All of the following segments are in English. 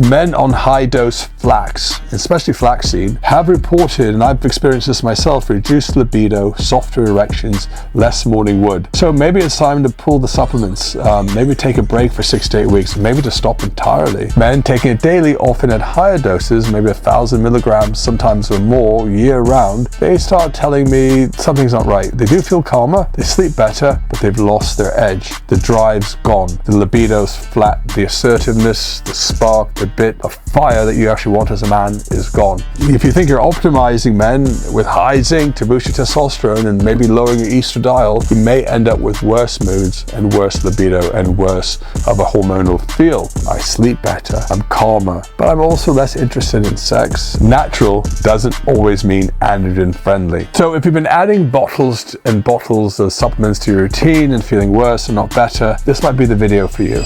Men on high-dose flax, especially flaxseed, have reported, and I've experienced this myself, reduced libido, softer erections, less morning wood. So maybe it's time to pull the supplements, maybe take a break for 6 to 8 weeks, maybe to stop entirely. Men taking it daily, often at higher doses, maybe 1,000 milligrams, sometimes or more, year-round, they start telling me something's not right. They do feel calmer, they sleep better, but they've lost their edge. The drive's gone. The libido's flat. The assertiveness, the spark, the bit of fire that you actually want as a man is gone. If you think you're optimizing men with high zinc to boost your testosterone and maybe lowering your estradiol, you may end up with worse moods and worse libido and worse of a hormonal feel. I sleep better, I'm calmer, but I'm also less interested in sex. Natural doesn't always mean androgen friendly. So if you've been adding bottles and bottles of supplements to your routine and feeling worse and not better, this might be the video for you.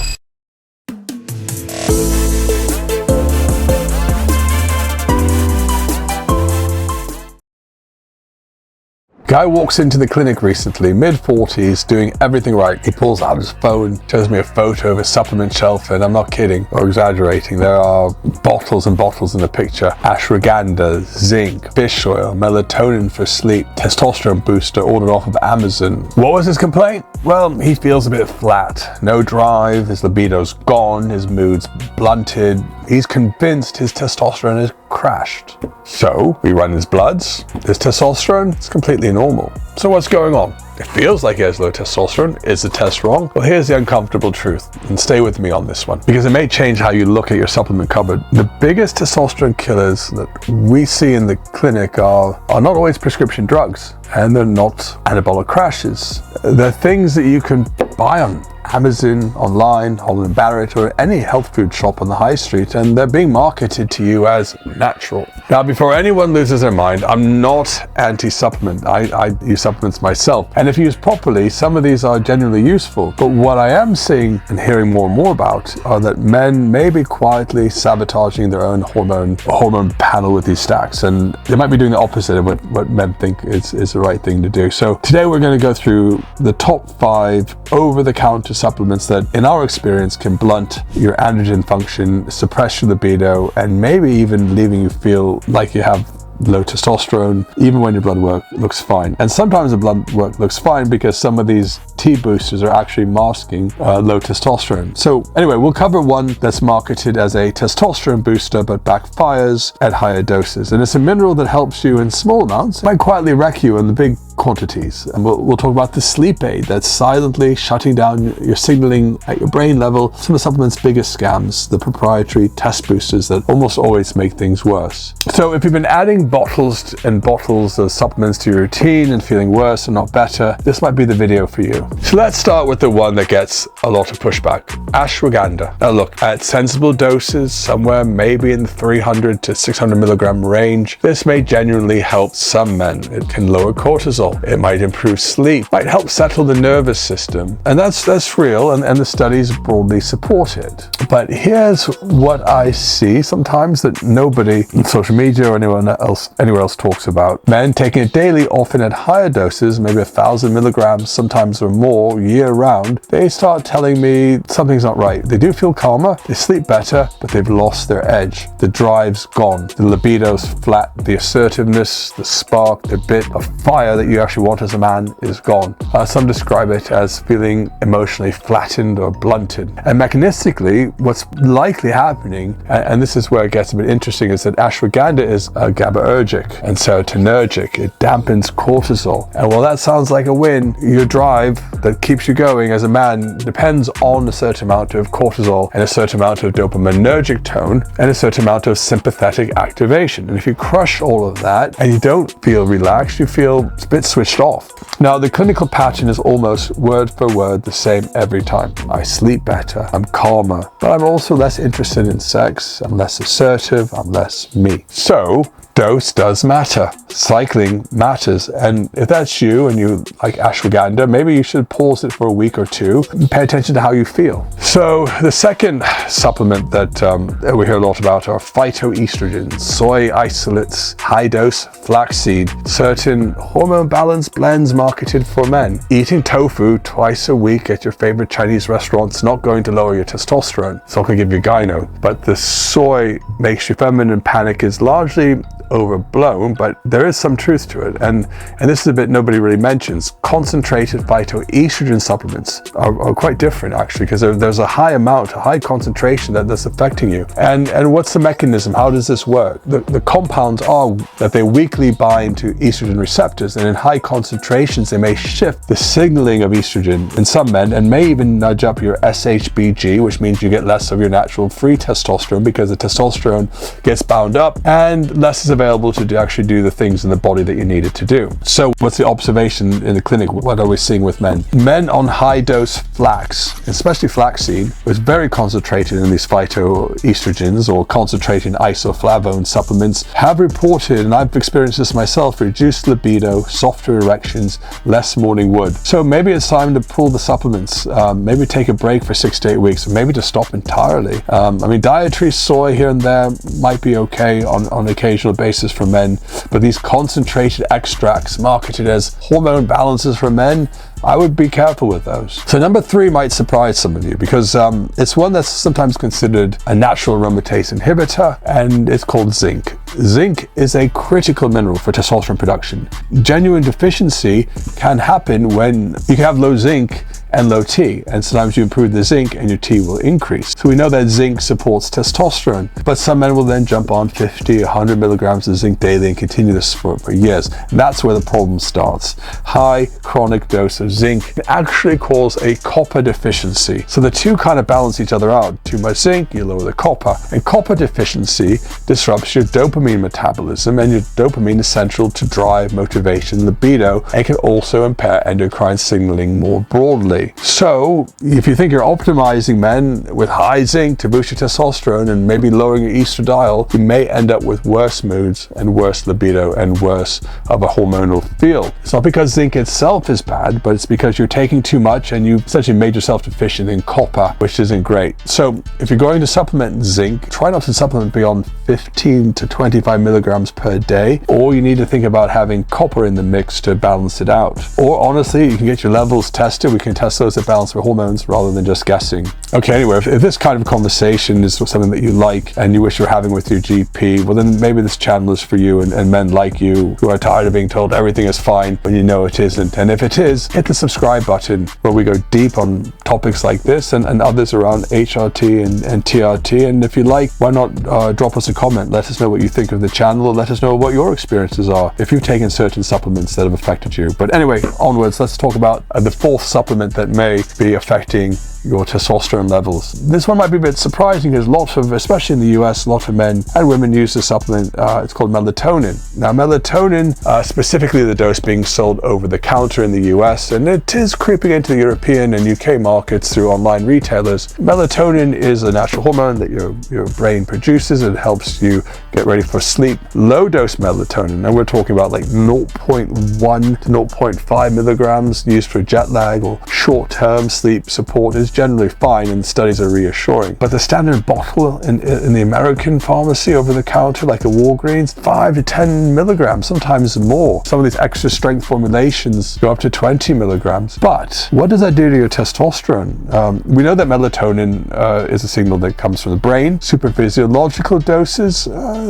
Guy walks into the clinic recently, mid-40s, doing everything right. He pulls out his phone, shows me a photo of his supplement shelf, and I'm not kidding or exaggerating. There are bottles and bottles in the picture. Ashwagandha, zinc, fish oil, melatonin for sleep, testosterone booster ordered off of Amazon. What was his complaint? Well, he feels a bit flat. No drive, his libido's gone, his mood's blunted. He's convinced his testosterone has crashed. So we run his bloods. His testosterone is completely normal. So what's going on? It feels like he has low testosterone. Is the test wrong? Well, here's the uncomfortable truth, and stay with me on this one, because it may change how you look at your supplement cupboard. The biggest testosterone killers that we see in the clinic are not always prescription drugs, and they're not anabolic crashes. They're things that you can buy on Amazon, online, Holland & Barrett, or any health food shop on the high street, and they're being marketed to you as natural. Now, before anyone loses their mind, I'm not anti-supplement. I use supplements myself, and if used properly, some of these are genuinely useful. But what I am seeing and hearing more and more about are that men may be quietly sabotaging their own hormone panel with these stacks, and they might be doing the opposite of what men think is the right thing to do. So today we're going to go through the top 5 over-the-counter supplements that, in our experience, can blunt your androgen function, suppress your libido, and maybe even leaving you feel like you have low testosterone, even when your blood work looks fine. And sometimes the blood work looks fine because some of these T boosters are actually masking low testosterone. So anyway, we'll cover one that's marketed as a testosterone booster but backfires at higher doses. And it's a mineral that helps you in small amounts, might quietly wreck you in the big quantities. And we'll talk about the sleep aid that's silently shutting down your signaling at your brain level. Some of the supplement's biggest scams, the proprietary test boosters that almost always make things worse. So if you've been adding bottles and bottles of supplements to your routine and feeling worse and not better, this might be the video for you. So let's start with the one that gets a lot of pushback, ashwagandha. Now look, at sensible doses, somewhere maybe in the 300 to 600 milligram range, this may genuinely help some men. It can lower cortisol, it might improve sleep, might help settle the nervous system, and that's real, and the studies broadly support it. But here's what I see sometimes that nobody in social media or anywhere else talks about. Men taking it daily, often at higher doses, maybe 1,000 milligrams, sometimes or more, year-round, they start telling me something's not right. They do feel calmer, they sleep better, but they've lost their edge. The drive's gone. The libido's flat. The assertiveness, the spark, the bit of fire that you actually want as a man is gone. Some describe it as feeling emotionally flattened or blunted. And mechanistically, what's likely happening, and this is where it gets a bit interesting, is that ashwagandha is GABAergic and serotonergic. It dampens cortisol. And while that sounds like a win, your drive that keeps you going as a man depends on a certain amount of cortisol and a certain amount of dopaminergic tone and a certain amount of sympathetic activation. And if you crush all of that and you don't feel relaxed, you feel a bit switched off. Now, the clinical pattern is almost word for word the same every time. I sleep better, I'm calmer, but I'm also less interested in sex, I'm less assertive, I'm less me. So Dose does matter. Cycling matters. And if that's you and you like ashwagandha, maybe you should pause it for a week or two and pay attention to how you feel. So the second supplement that we hear a lot about are phytoestrogens, soy isolates, high dose flaxseed, certain hormone balance blends marketed for men. Eating tofu twice a week at your favorite Chinese restaurant's not going to lower your testosterone. It's not going to give you gyno. But the soy makes you feminine panic is largely overblown, but there is some truth to it. And this is a bit nobody really mentions. Concentrated phytoestrogen supplements are quite different actually, because there's a high amount, a high concentration that's affecting you. And what's the mechanism? How does this work? The compounds are that they weakly bind to estrogen receptors, and in high concentrations they may shift the signaling of estrogen in some men and may even nudge up your SHBG, which means you get less of your natural free testosterone because the testosterone gets bound up and less is available to actually do the things in the body that you need it to do. So what's the observation in the clinic? What are we seeing with men? Men on high dose flax, especially flaxseed, was very concentrated in these phytoestrogens or concentrated isoflavone supplements, have reported, and I've experienced this myself, reduced libido, softer erections, less morning wood. So maybe it's time to pull the supplements, maybe take a break for 6 to 8 weeks, or maybe to stop entirely. I mean, dietary soy here and there might be okay on an occasional basis for men, but these concentrated extracts marketed as hormone balances for men, I would be careful with those. So number 3 might surprise some of you because it's one that's sometimes considered a natural aromatase inhibitor, and it's called zinc. Zinc is a critical mineral for testosterone production. Genuine deficiency can happen when you can have low zinc and low T, and sometimes you improve the zinc and your T will increase. So we know that zinc supports testosterone, but some men will then jump on 50, 100 milligrams of zinc daily and continue this for years. And that's where the problem starts. High chronic dose of zinc can actually cause a copper deficiency. So the two kind of balance each other out. Too much zinc, you lower the copper. And copper deficiency disrupts your dopamine metabolism, and your dopamine is central to drive, motivation, libido, and can also impair endocrine signaling more broadly. So if you think you're optimizing men with high zinc to boost your testosterone and maybe lowering your estradiol, you may end up with worse moods and worse libido and worse of a hormonal feel. It's not because zinc itself is bad, but it's because you're taking too much and you essentially made yourself deficient in copper, which isn't great. So if you're going to supplement zinc, try not to supplement beyond 15 to 25 milligrams per day, or you need to think about having copper in the mix to balance it out. Or honestly, you can get your levels tested. We can test those at balance for hormones rather than just guessing. Okay, anyway, if this kind of conversation is something that you like and you wish you were having with your GP, well then maybe this channel is for you and men like you who are tired of being told everything is fine when you know it isn't. And if it is, hit the subscribe button where we go deep on topics like this and others around HRT and TRT. And if you like, why not drop us a comment? Let us know what you think of the channel, or let us know what your experiences are if you've taken certain supplements that have affected you. But anyway, onwards, let's talk about the 4th supplement that may be affecting your testosterone levels. This one might be a bit surprising because lots of, especially in the US, a lot of men and women use this supplement. It's called melatonin. Now melatonin, specifically the dose being sold over the counter in the US, and it is creeping into the European and UK markets through online retailers. Melatonin is a natural hormone that your brain produces. It helps you get ready for sleep. Low dose melatonin, and we're talking about like 0.1 to 0.5 milligrams used for jet lag or short-term sleep support, is generally fine, and studies are reassuring. But the standard bottle in the American pharmacy over the counter, like a Walgreens, 5 to 10 milligrams, sometimes more. Some of these extra strength formulations go up to 20 milligrams. But what does that do to your testosterone? We know that melatonin is a signal that comes from the brain. Super physiological doses,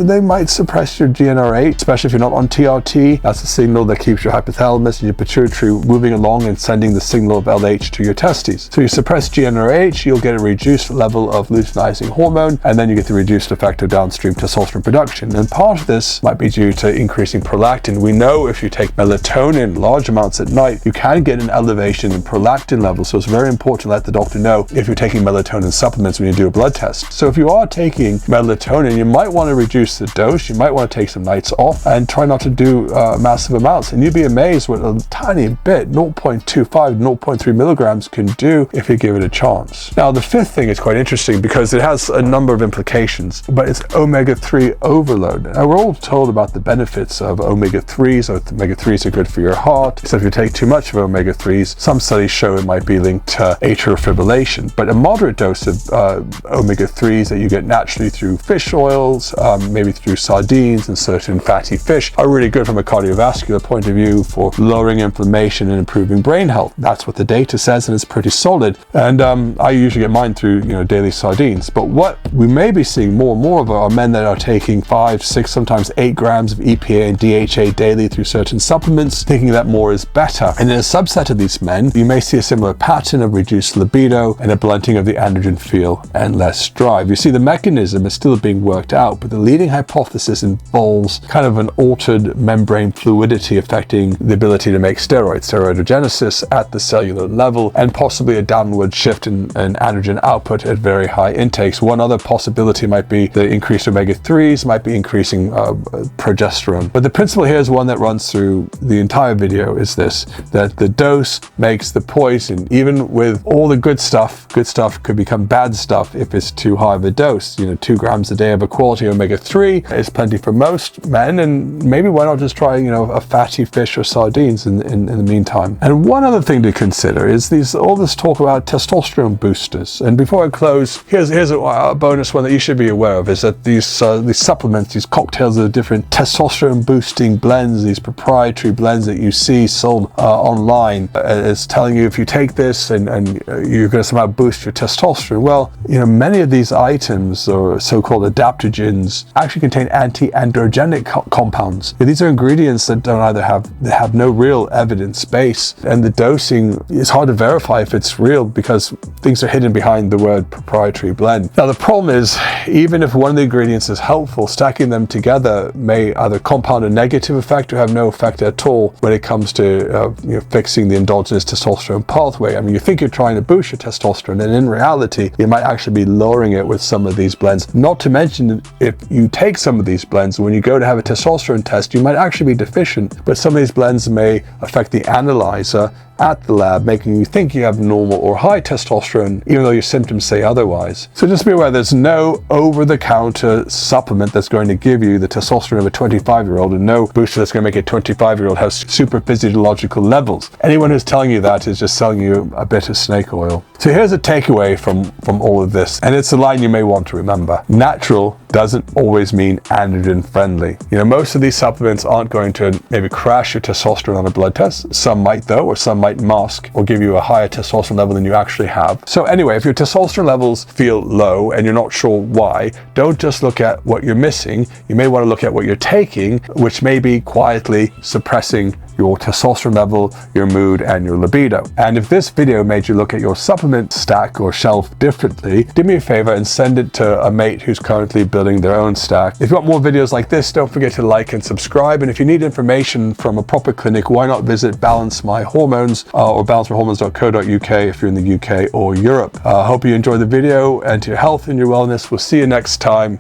they might suppress your GnRH, especially if you're not on TRT. That's a signal that keeps your hypothalamus and your pituitary moving along and sending the signal of LH to your testes. So you suppress GnRH, you'll get a reduced level of luteinizing hormone, and then you get the reduced effect of downstream testosterone production. And part of this might be due to increasing prolactin. We know if you take melatonin large amounts at night, you can get an elevation in prolactin levels. So it's very important to let the doctor know if you're taking melatonin supplements when you do a blood test. So if you are taking melatonin, you might want to reduce the dose. You might want to take some nights off and try not to do massive amounts. And you'd be amazed what a tiny bit, 0.25, 0.3 milligrams can do if you give it it a chance. Now, the fifth thing is quite interesting because it has a number of implications, but it's omega-3 overload. Now, we're all told about the benefits of omega-3s. Omega-3s are good for your heart. So if you take too much of omega-3s, some studies show it might be linked to atrial fibrillation. But a moderate dose of omega-3s that you get naturally through fish oils, maybe through sardines and certain fatty fish, are really good from a cardiovascular point of view for lowering inflammation and improving brain health. That's what the data says, and it's pretty solid. And I usually get mine through daily sardines. But what we may be seeing more and more of are men that are taking 5, 6, sometimes 8 grams of EPA and DHA daily through certain supplements, thinking that more is better. And in a subset of these men, you may see a similar pattern of reduced libido and a blunting of the androgen feel and less drive. You see, the mechanism is still being worked out, but the leading hypothesis involves kind of an altered membrane fluidity affecting the ability to make steroidogenesis at the cellular level, and possibly a downward shift in androgen output at very high intakes. One other possibility might be the increased omega-3s might be increasing progesterone. But the principle here is one that runs through the entire video, is this, that the dose makes the poison. Even with all the good stuff could become bad stuff if it's too high of a dose. 2 grams a day of a quality omega-3 is plenty for most men, and maybe why not just try a fatty fish or sardines in the meantime. And one other thing to consider is all this talk about testosterone boosters. And before I close, here's a bonus one that you should be aware of, is that these supplements, these cocktails of different testosterone boosting blends, these proprietary blends that you see sold online, is telling you if you take this and you're going to somehow boost your testosterone. Well, many of these items, or so-called adaptogens, actually contain anti-androgenic compounds. These are ingredients that have no real evidence base, and the dosing is hard to verify if it's real because things are hidden behind the word proprietary blend. Now, the problem is, even if one of the ingredients is helpful, stacking them together may either compound a negative effect or have no effect at all when it comes to fixing the endogenous testosterone pathway. I mean, you think you're trying to boost your testosterone, and in reality, you might actually be lowering it with some of these blends. Not to mention, if you take some of these blends, when you go to have a testosterone test, you might actually be deficient, but some of these blends may affect the analyzer at the lab, making you think you have normal or high testosterone, even though your symptoms say otherwise. So just be aware, there's no over-the-counter supplement that's going to give you the testosterone of a 25-year-old, and no booster that's going to make a 25-year-old have super physiological levels. Anyone who's telling you that is just selling you a bit of snake oil. So here's a takeaway from all of this, and it's a line you may want to remember. Natural doesn't always mean androgen friendly. Most of these supplements aren't going to maybe crash your testosterone on a blood test. Some might though, or some might mask or give you a higher testosterone level than you actually have. So anyway, if your testosterone levels feel low and you're not sure why, don't just look at what you're missing. You may want to look at what you're taking, which may be quietly suppressing your testosterone level, your mood, and your libido. And if this video made you look at your supplement stack or shelf differently, do me a favor and send it to a mate who's currently building their own stack. If you want more videos like this, don't forget to like and subscribe. And if you need information from a proper clinic, why not visit Balance My Hormones or balanceMyHormones.co.uk if you're in the UK or Europe. Hope you enjoyed the video, and to your health and your wellness. We'll see you next time.